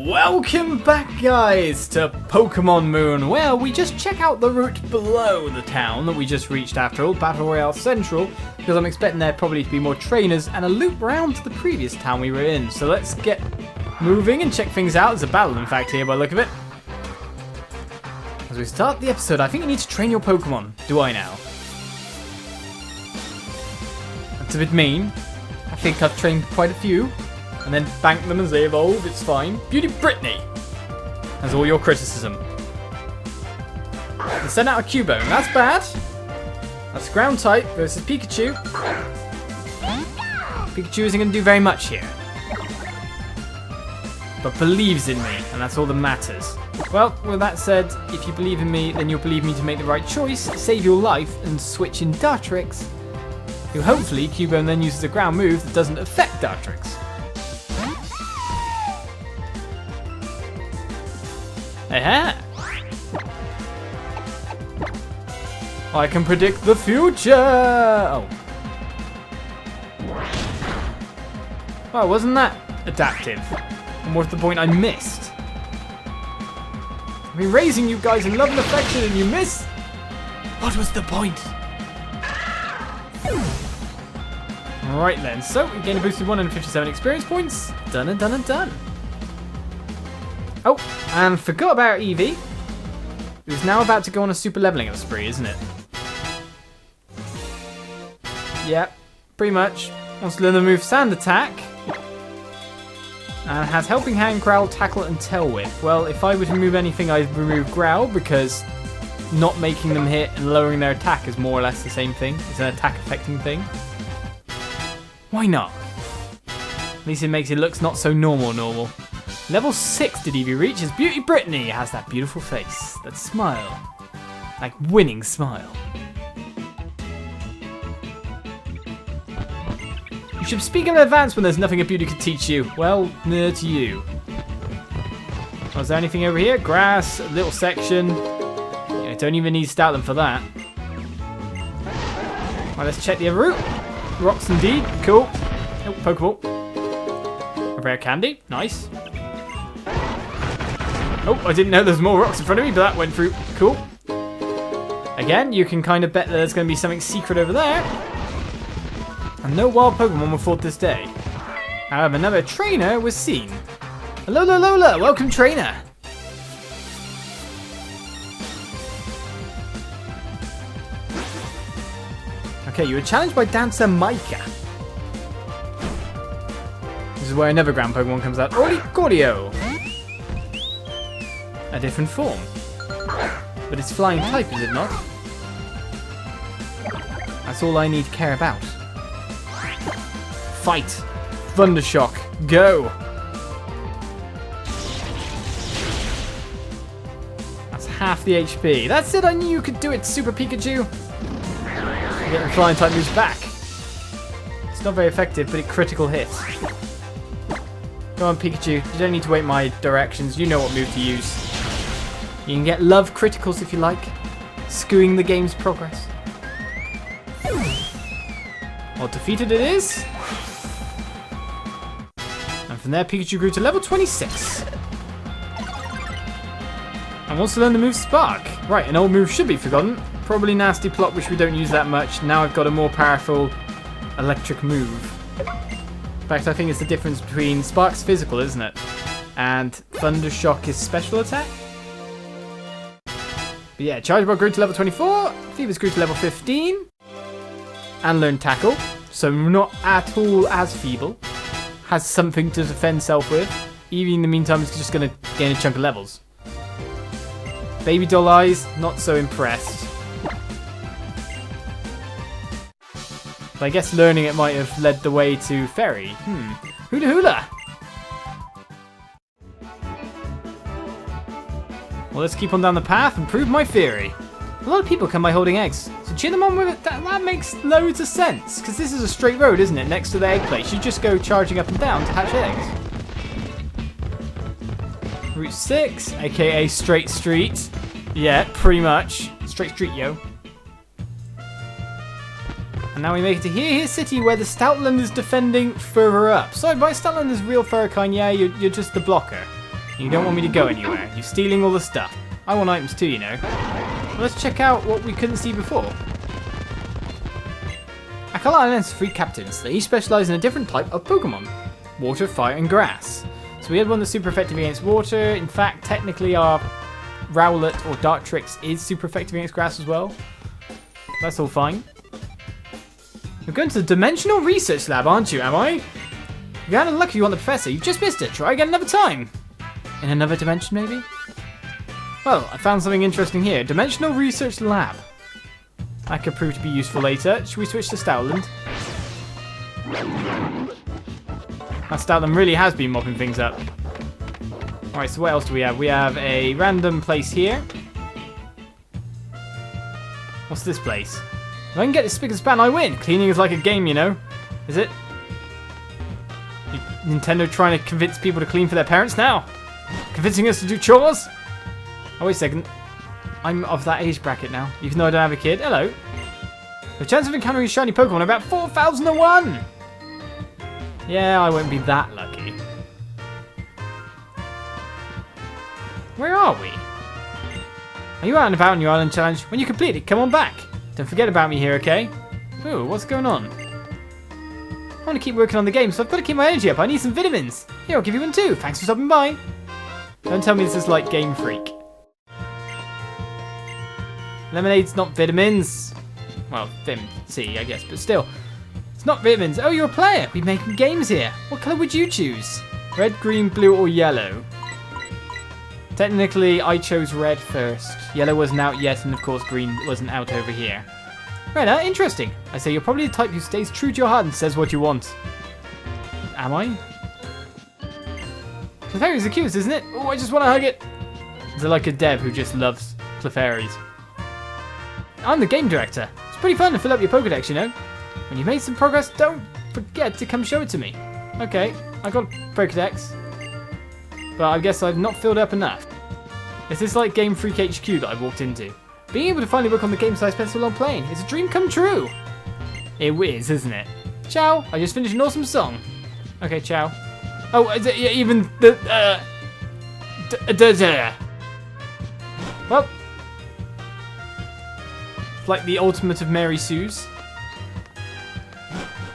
Welcome back, guys, to Pokemon Moon, where we just check out the route below the town that we just reached after all, Battle Royale Central, because I'm expecting there probably to be more trainers and a loop round to the previous town we were in. So let's get moving and check things out. There's a battle, in fact, here by the look of it. As we start the episode, I think you need to train your Pokemon. Do I now? That's a bit mean. I think I've trained quite a few. And then bank them as they evolve, it's fine. Beauty Brittany has all your criticism. And send out a Cubone, that's bad. That's ground type versus Pikachu. Pikachu isn't going to do very much here. But believes in me, and that's all that matters. Well, with that said, if you believe in me, then you'll believe me to make the right choice, save your life, and switch in Dartrix. Who hopefully Cubone then uses a ground move that doesn't affect Dartrix. Aha! I can predict the future! Oh. Well, wasn't that adaptive? And what's the point I missed? I've been raising you guys in love and affection and you miss? What was the point? Alright then, so we gain a boosted 157 experience points. Done and done and done. Oh, and forgot about Eevee. Who's now about to go on a super leveling up spree, isn't it? Yep, pretty much. Wants to learn the move Sand Attack. And has Helping Hand, Growl, Tackle, and Tail Whip. Well, if I were to remove anything, I'd remove Growl, because not making them hit and lowering their attack is more or less the same thing. It's an attack affecting thing. Why not? At least it makes it look not so normal. Level 6 did Eevee reach as Beauty Brittany has that beautiful face, that smile, like winning smile. You should speak in advance when there's nothing a beauty could teach you. Well, near to you. Oh, is there anything over here? Grass, a little section. Yeah, don't even need Stoutland for that. Right, let's check the other route. Rocks indeed, cool. Oh, Pokeball. A rare candy, nice. Oh, I didn't know there was more rocks in front of me, but that went through. Cool. Again, you can kind of bet that there's going to be something secret over there. And no wild Pokemon were fought this day. However, another trainer was seen. Alola Lola, welcome trainer. Okay, you were challenged by Dancer Micah. This is where another ground Pokemon comes out. Oricorio. A different form. But it's flying type, is it not? That's all I need to care about. Fight! Thundershock, go! That's half the HP. That's it, I knew you could do it, Super Pikachu! Get the flying type moves back. It's not very effective, but it critical hits. Go on, Pikachu, you don't need to wait my directions, you know what move to use. You can get love criticals if you like, skewing the game's progress. Well, defeated it is. And from there, Pikachu grew to level 26. And wants to learn the move Spark. Right, an old move should be forgotten. Probably Nasty Plot, which we don't use that much. Now I've got a more powerful electric move. In fact, I think it's the difference between Spark's physical, isn't it? And Thundershock is special attack. But yeah, Charge Ball grew to level 24, Phoebus grew to level 15, and learned Tackle, so not at all as feeble. Has something to defend self with. Eevee in the meantime is just going to gain a chunk of levels. Baby Doll Eyes, not so impressed. But I guess learning it might have led the way to Fairy. Hula Hula! Well, let's keep on down the path and prove my theory. A lot of people come by holding eggs, so cheer them on with it. That makes loads of sense, because this is a straight road, isn't it? Next to the egg place, you just go charging up and down to hatch eggs. Route 6, aka Straight Street. Yeah, pretty much. Straight Street, yo. And now we make it to Here City, where the Stoutland is defending further up. So by Stoutland is real Furricane, yeah, you're just the blocker. You don't want me to go anywhere. You're stealing all the stuff. I want items too, you know. Well, let's check out what we couldn't see before. Alola Island has 3 captains. They each specialise in a different type of Pokemon. Water, fire, and grass. So we had one that's super effective against water. In fact, technically our Rowlet or Dartrix is super effective against grass as well. That's all fine. You're going to the Dimensional Research Lab, aren't you, am I? You're out of luck if you want the professor. You've just missed it. Try again another time. In another dimension, maybe? Well, I found something interesting here. Dimensional Research Lab. That could prove to be useful later. Should we switch to Stoutland? That Stoutland really has been mopping things up. Alright, so what else do we have? We have a random place here. What's this place? If I can get this spick and span, I win. Cleaning is like a game, you know. Is it? Nintendo trying to convince people to clean for their parents now? Convincing us to do chores? Oh, wait a second. I'm of that age bracket now, even though I don't have a kid. Hello. The chance of encountering a shiny Pokemon about 4,001! Yeah, I won't be that lucky. Where are we? Are you out and about on your island challenge? When you complete it, come on back. Don't forget about me here, okay? Ooh, what's going on? I want to keep working on the game, so I've got to keep my energy up. I need some vitamins. Here, I'll give you one too. Thanks for stopping by. Don't tell me this is like Game Freak. Lemonade's not vitamins. Well, vitamin C, I guess, but still. It's not vitamins. Oh, you're a player. We're making games here. What colour would you choose? Red, green, blue, or yellow? Technically, I chose red first. Yellow wasn't out yet, and of course, green wasn't out over here. Right, interesting. I say you're probably the type who stays true to your heart and says what you want. Am I? Clefairy's the cutest, isn't it? Oh, I just want to hug it. Is it like a dev who just loves Clefairies? I'm the game director. It's pretty fun to fill up your Pokedex, you know. When you've made some progress, don't forget to come show it to me. Okay, I got Pokedex. But I guess I've not filled up enough. Is this like Game Freak HQ that I've walked into? Being able to finally work on the games I spent so long playing is a dream come true. It is, isn't it? Ciao, I just finished an awesome song. Okay, ciao. Oh, even the... Well... It's like the ultimate of Mary Sue's.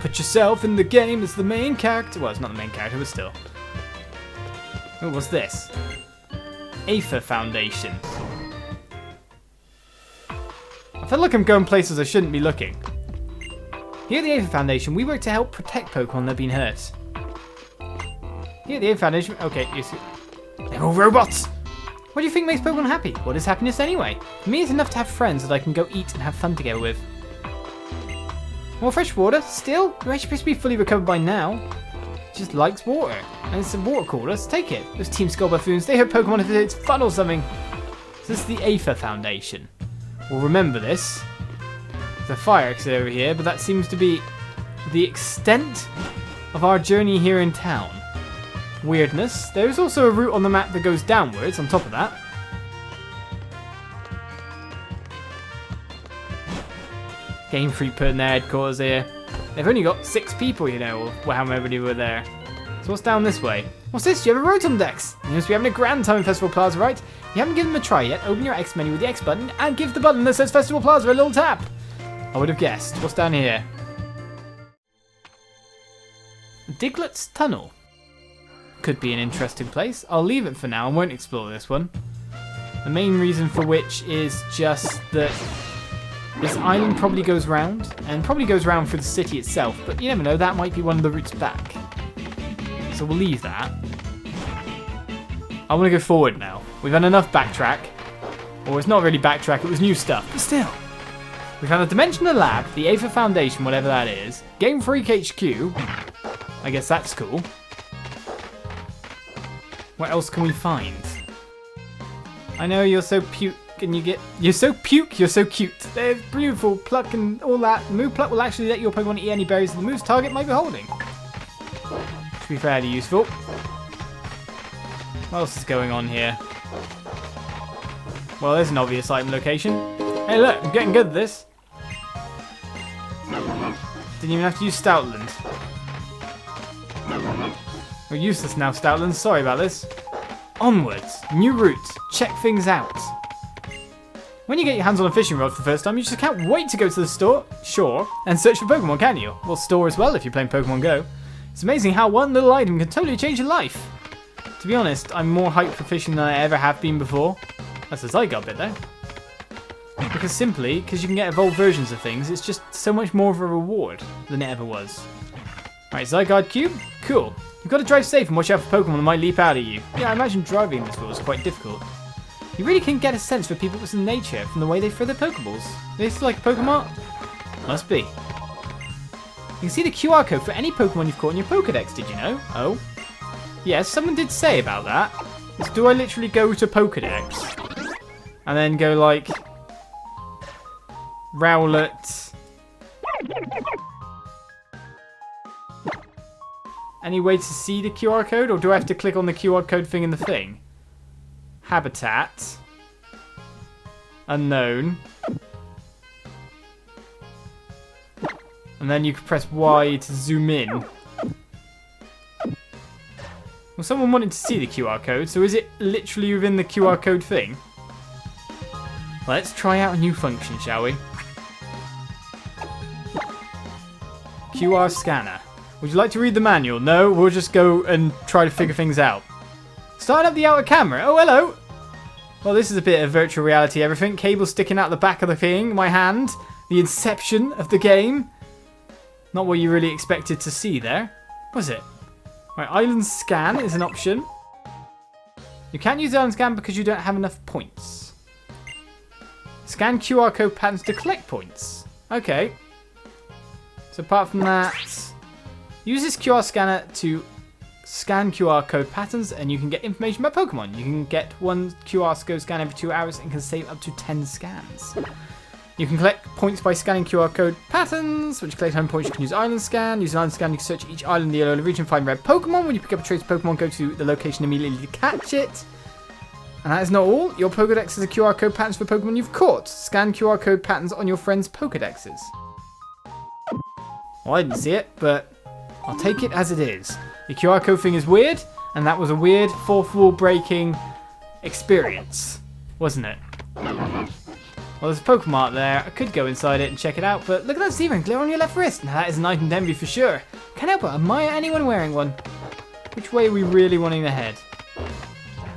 Put yourself in the game as the main character. Well, it's not the main character, but still. Oh, what's this? Aether Foundation. I feel like I'm going places I shouldn't be looking. Here at the Aether Foundation, we work to help protect Pokemon that have been hurt. Here at the Aether Foundation... Okay, they're all robots! What do you think makes Pokemon happy? What is happiness anyway? For me, it's enough to have friends that I can go eat and have fun together with. More fresh water? Still? You're actually supposed to be fully recovered by now. It just likes water. And it's a water cooler, so take it. Those Team Skull buffoons, they hurt Pokemon if it's fun or something. So this is the Aether Foundation. We'll remember this. There's a fire exit over here, but that seems to be the extent of our journey here in town. Weirdness. There's also a route on the map that goes downwards on top of that. Game Freak putting their headquarters here. They've only got 6 people, you know, or however many were there. So what's down this way? What's this? You have a Rotom Dex. You must be having a grand time in Festival Plaza, right? You haven't given them a try yet. Open your X menu with the X button and give the button that says Festival Plaza a little tap. I would have guessed. What's down here? Diglett's Tunnel. Could be an interesting place. I'll leave it for now and won't explore this one. The main reason for which is just that this island probably goes round, and probably goes round through the city itself, but you never know, that might be one of the routes back. So we'll leave that. I want to go forward now. We've had enough backtrack. Or it's not really backtrack, it was new stuff, but still. We found a Dimensional Lab, the Aether Foundation, whatever that is. Game Freak HQ. I guess that's cool. What else can we find? I know you're so puke and you're so puke, you're so cute. They're beautiful, pluck and all that. Move pluck will actually let your Pokemon eat any berries the move's target might be holding. Should be fairly useful. What else is going on here? Well, there's an obvious item location. Hey look, I'm getting good at this. Didn't even have to use Stoutland. We're useless now, Stoutland. Sorry about this. Onwards. New route. Check things out. When you get your hands on a fishing rod for the first time, you just can't wait to go to the shore, and search for Pokemon, can you? Well, store as well if you're playing Pokemon Go. It's amazing how one little item can totally change your life. To be honest, I'm more hyped for fishing than I ever have been before. That's a Zygarde bit though. Because you can get evolved versions of things, it's just so much more of a reward than it ever was. Right, Zygarde Cube? Cool. You've got to drive safe and watch out for Pokemon that might leap out at you. Yeah, I imagine driving this world is quite difficult. You really can get a sense for people's nature from the way they throw their Pokeballs. This is like a Pokemon? Must be. You can see the QR code for any Pokemon you've caught in your Pokedex, did you know? Oh. Yes, someone did say about that. So do I literally go to Pokedex? And then go like... Rowlet... Any way to see the QR code? Or do I have to click on the QR code thing in the thing? Habitat. Unknown. And then you can press Y to zoom in. Well, someone wanted to see the QR code, so is it literally within the QR code thing? Let's try out a new function, shall we? QR scanner. Would you like to read the manual? No, we'll just go and try to figure things out. Start up the outer camera. Oh, hello. Well, this is a bit of virtual reality, everything. Cable sticking out the back of the thing, my hand. The inception of the game. Not what you really expected to see there. Was it? Right, island scan is an option. You can't use the island scan because you don't have enough points. Scan QR code patterns to collect points. Okay. So apart from that, use this QR scanner to scan QR code patterns and you can get information about Pokemon. You can get one QR code scan every 2 hours and can save up to 10 scans. You can collect points by scanning QR code patterns. Once you collect home points, you can use Island Scan. Use Island Scan, you can search each island in the Alola region, find rare Pokemon. When you pick up a trace Pokemon, go to the location immediately to catch it. And that is not all. Your Pokedex has a QR code patterns for Pokemon you've caught. Scan QR code patterns on your friends' Pokedexes. Well, I didn't see it, but I'll take it as it is. The QR code thing is weird, and that was a weird fourth wall breaking experience, wasn't it? Well, there's a Pokemon there. I could go inside it and check it out, but look at that zebra and glare on your left wrist. Now that is an item to envy for sure. Can't help but admire anyone wearing one. Which way are we really wanting to head?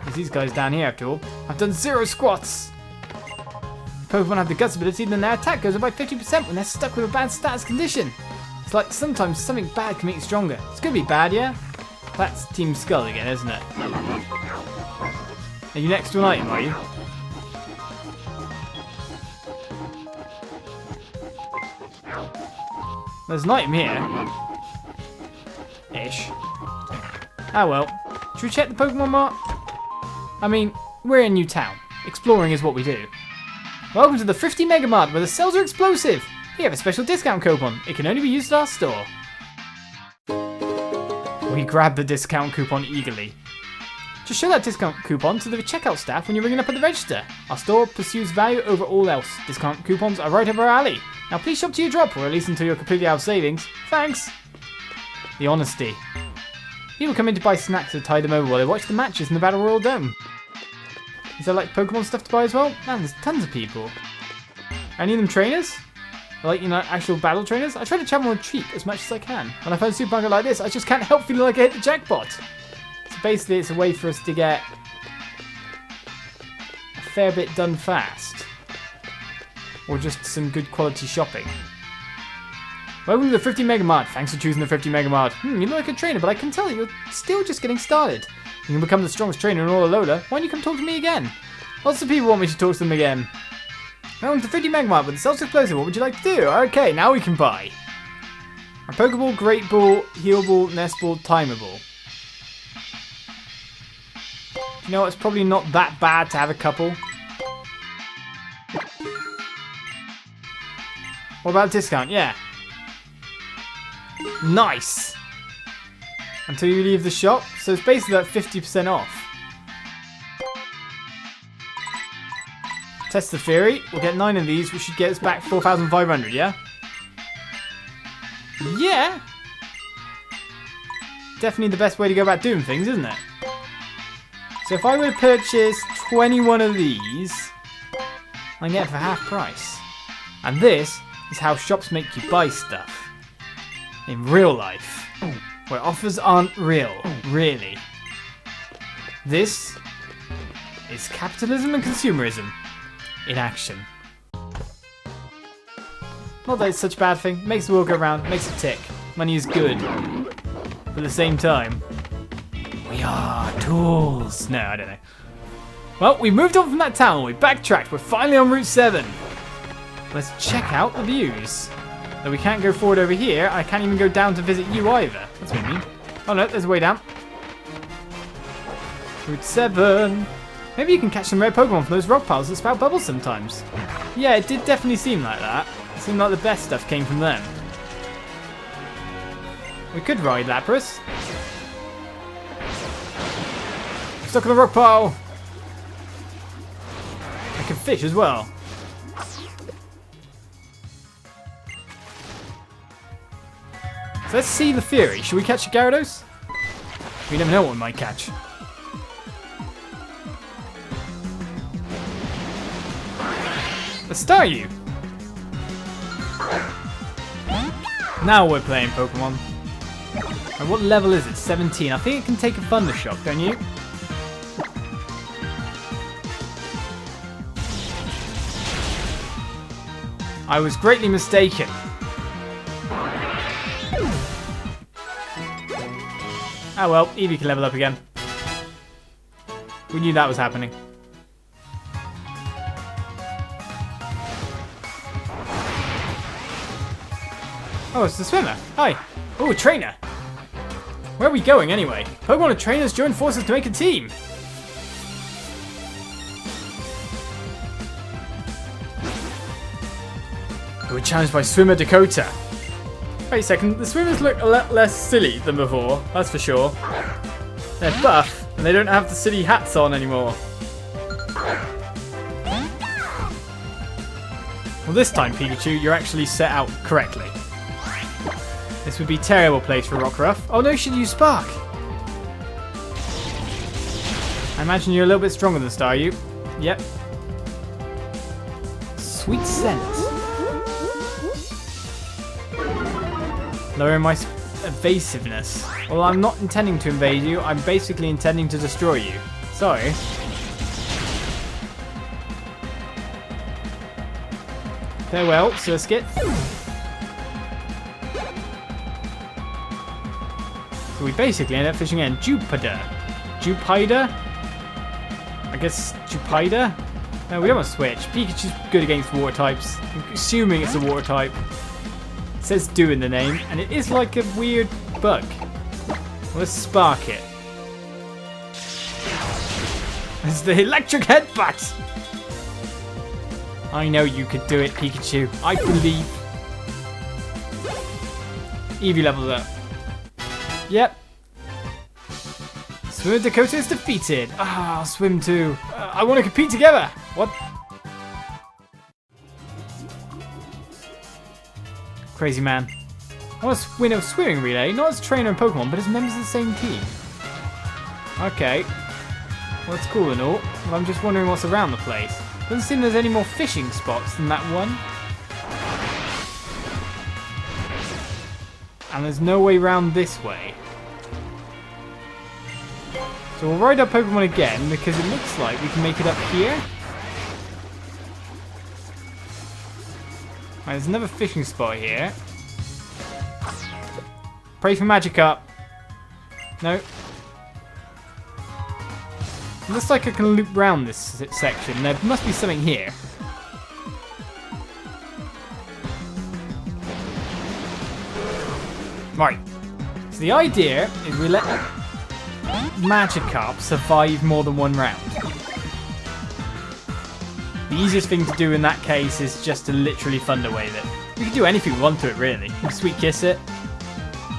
There's these guys down here after all. I've done 0 squats. If Pokemon have the guts ability, then their attack goes up by 50% when they're stuck with a bad status condition. It's like sometimes something bad can make you stronger. It's gonna be bad, yeah? That's Team Skull again, isn't it? Are you next to an item, are you? There's an item here. Ish. Ah well. Should we check the Pokemon mart? I mean, we're in New Town. Exploring is what we do. Welcome to the 50 Mega Mart, where the sales are explosive. We have a special discount coupon. It can only be used at our store. We grab the discount coupon eagerly. Just show that discount coupon to the checkout staff when you're ringing up at the register. Our store pursues value over all else. Discount coupons are right up our alley. Now please shop to your drop, or at least until you're completely out of savings. Thanks. The honesty. People come in to buy snacks to tide them over while they watch the matches in the Battle Royal Dome. Is there like Pokemon stuff to buy as well? Man, there's tons of people. Any of them trainers? Like, you know, actual battle trainers? I try to travel on cheap as much as I can. When I find a supermarket like this, I just can't help feeling like I hit the jackpot. So basically, it's a way for us to get a fair bit done fast. Or just some good quality shopping. Welcome to the 50 Mega Mart. Thanks for choosing the 50 Mega Mart. You look like a trainer, but I can tell you're still just getting started. You can become the strongest trainer in all Alola. Why don't you come talk to me again? Lots of people want me to talk to them again. Welcome to the 50 Mega Mart with the self-explosive. What would you like to do? Okay, now we can buy. A Pokeball, Great Ball, Heal Ball, Nest Ball, Timer Ball. You know, it's probably not that bad to have a couple. What about discount? Yeah. Nice. Until you leave the shop. So it's basically like 50% off. Test the theory. We'll get 9 of these, which should get us back 4,500, yeah? Yeah! Definitely the best way to go about doing things, isn't it? So if I were to purchase 21 of these, I can get it for half price. And this is how shops make you buy stuff. In real life. Where offers aren't real, really. This is capitalism and consumerism in action. Not that it's such a bad thing. Makes the world go round, makes it tick. Money is good. But at the same time, we are tools. No, I don't know. Well, we moved on from that town. We backtracked. We're finally on Route 7. Let's check out the views. Though we can't go forward over here. I can't even go down to visit you either. That's what I mean. Oh no, there's a way down. Route 7. Maybe you can catch some rare Pokemon from those rock piles that spout bubbles sometimes. Yeah, it did definitely seem like that. It seemed like the best stuff came from them. We could ride Lapras. Stuck on the rock pile. I can fish as well. So let's see the Fury. Should we catch a Gyarados? We never know what we might catch. A Staryu. Now we're playing Pokemon. And what level is it? 17. I think it can take a Thunder Shock, don't you? I was greatly mistaken. Oh well, Eevee can level up again. We knew that was happening. Oh, it's the swimmer. Hi. Oh, a trainer. Where are we going anyway? Pokemon and trainers join forces to make a team. We were challenged by swimmer Dakota. Wait a second, the swimmers look a lot less silly than before, that's for sure. They're buff, and they don't have the silly hats on anymore. Well, this time, Pikachu, you're actually set out correctly. This would be a terrible place for Rockruff. Oh no, you should use Spark. I imagine you're a little bit stronger than Staryu. Yep. Sweet scent. Lowering my evasiveness. Well, I'm not intending to invade you. I'm basically intending to destroy you. Sorry. Farewell, Surskit. So we basically end up fishing in Jupiter. Jupiter? I guess Jupiter? No, we don't want to switch. Pikachu's good against water types. I'm assuming it's a water type. It says "do" in the name, and it is like a weird bug. Let's spark it. It's the electric headbutt! I know you could do it, Pikachu. I believe. Eevee levels up. Yep. Swimmer Dakota is defeated. Ah, I'll swim too. I want to compete together. What? Crazy man. I want to win a swimming relay, not as trainer and Pokemon, but as members of the same team. Okay. Well, that's cool and all, but I'm just wondering what's around the place. Doesn't seem there's any more fishing spots than that one. And there's no way round this way. So we'll ride our Pokemon again, because it looks like we can make it up here. Right, there's another fishing spot here. Pray for Magikarp. No. It looks like I can loop round this section. There must be something here. Right. So the idea is we let Magikarp survive more than one round. The easiest thing to do in that case is just to literally Thunder Wave it. We can do anything we want to it, really. We can Sweet Kiss it.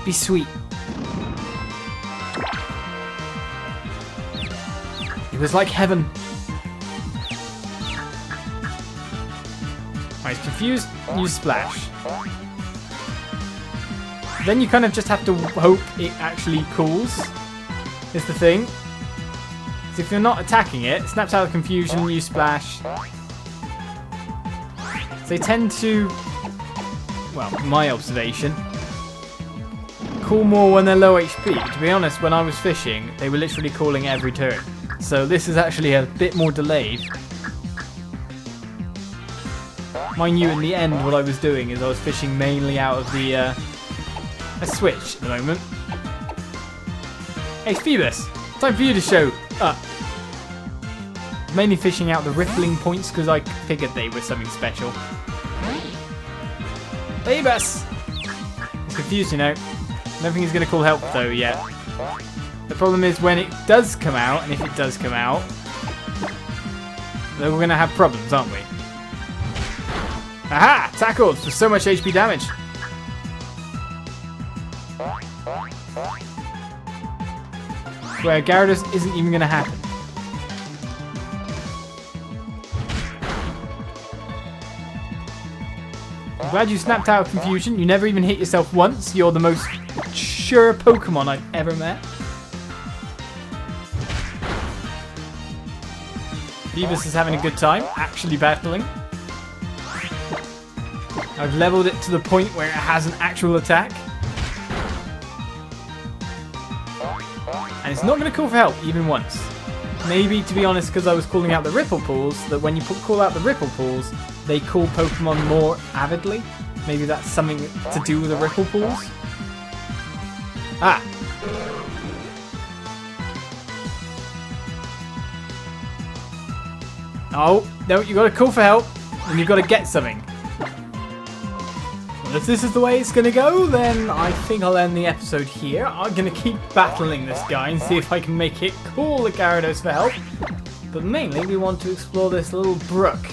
Be sweet. It was like heaven. Right, he's confused. Use Splash. Then you kind of just have to hope it actually cools. Is the thing. So if you're not attacking it, it snaps out of confusion, you splash. So they tend to, well, my observation, call more when they're low HP. But to be honest, when I was fishing, they were literally calling every turn. So this is actually a bit more delayed. Mind you, in the end, what I was doing is I was fishing mainly out of the, a switch at the moment. Hey, Phoebus, time for you to show up. Mainly fishing out the rippling points because I figured they were something special. Phoebus! It's confused, you know. I don't think he's going to call help though yet. The problem is when it does come out, and if it does come out, then we're going to have problems, aren't we? Aha! Tackled for so much HP damage. Where Gyarados isn't even going to happen. I'm glad you snapped out of confusion. You never even hit yourself once. You're the most sure Pokemon I've ever met. Phoebus is having a good time, actually battling. I've leveled it to the point where it has an actual attack. And it's not going to call for help even once. Maybe, to be honest, because I was calling out the Ripple Pools, that when you call out the Ripple Pools, they call Pokemon more avidly. Maybe that's something to do with the Ripple Pools. Ah! Oh, no, you got to call for help, and you've got to get something. Well, if this is the way it's going to go, then I think I'll end the episode here. I'm going to keep battling this guy and see if I can make it call the Gyarados for help. But mainly, we want to explore this little brook.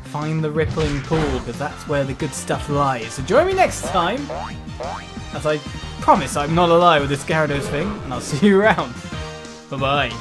Find the rippling pool, because that's where the good stuff lies. So join me next time, as I promise I'm not a liar with this Gyarados thing, and I'll see you around. Bye-bye.